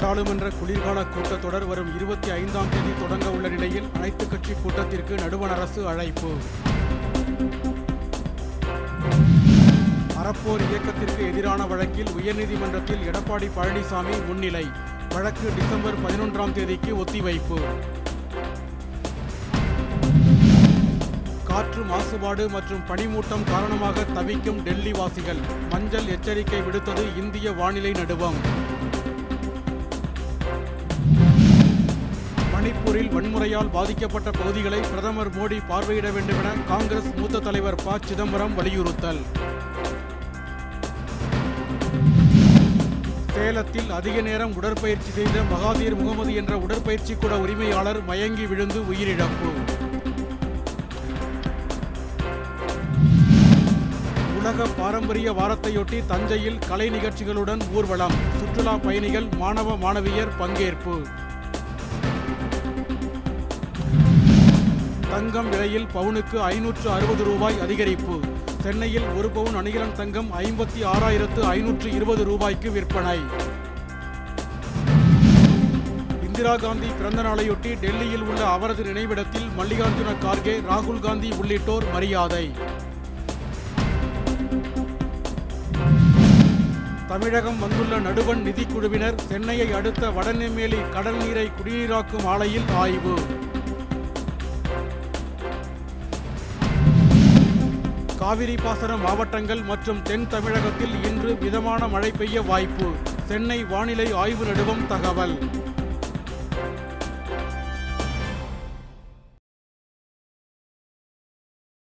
நாடாளுமன்ற குளிர்கால கூட்டத்தொடர் வரும் 25ஆம் தேதி தொடங்க உள்ள நிலையில் அனைத்துக் கட்சி கூட்டத்திற்கு நடுவண் அரசு அழைப்பு. அறப்போர் இயக்கத்திற்கு எதிரான வழக்கில் உயர்நீதிமன்றத்தில் எடப்பாடி பழனிசாமி முன்னிலை. வழக்கு டிசம்பர் 11ஆம் தேதிக்கு ஒத்திவைப்பு. காற்று மாசுபாடு மற்றும் பனிமூட்டம் காரணமாக தவிக்கும் டெல்லி வாசிகள். மஞ்சள் எச்சரிக்கை விடுத்தது இந்திய வானிலை நடுவம். மணிப்பூரில் வன்முறையால் பாதிக்கப்பட்ட பகுதிகளை பிரதமர் மோடி பார்வையிட வேண்டும் என காங்கிரஸ் மூத்த தலைவர் ப. சிதம்பரம் வலியுறுத்தல். சேலத்தில் அதிக நேரம் உடற்பயிற்சி செய்த மகாதீர் முகமது என்ற உடற்பயிற்சி கூட உரிமையாளர் மயங்கி விழுந்து உயிரிழப்பு. உலக பாரம்பரிய வாரத்தையொட்டி தஞ்சையில் கலை நிகழ்ச்சிகளுடன் ஊர்வலம். சுற்றுலா பயணிகள் மாணவ மாணவியர் பங்கேற்பு. தங்கம் விலையில் பவுனுக்கு 560 ரூபாய் அதிகரிப்பு. சென்னையில் ஒரு பவுன் அணிகலன் தங்கம் 56,520 ரூபாய்க்கு விற்பனை. இந்திரா காந்தி பிறந்த நாளையொட்டி டெல்லியில் உள்ள அவரது நினைவிடத்தில் மல்லிகார்ஜுன கார்கே, ராகுல் காந்தி உள்ளிட்டோர் மரியாதை. தமிழகம் வந்துள்ள நடுவண் நிதிக்குழுவினர் சென்னையை அடுத்த வடநெம்மேலி கடல் நீரை குடிநீராக்கும் ஆலையில் ஆய்வு. காவிரி பாசன மாவட்டங்கள் மற்றும் தென் தமிழகத்தில் இன்று மிதமான மழை பெய்ய வாய்ப்பு. சென்னை வானிலை ஆய்வு நடுவம் தகவல்.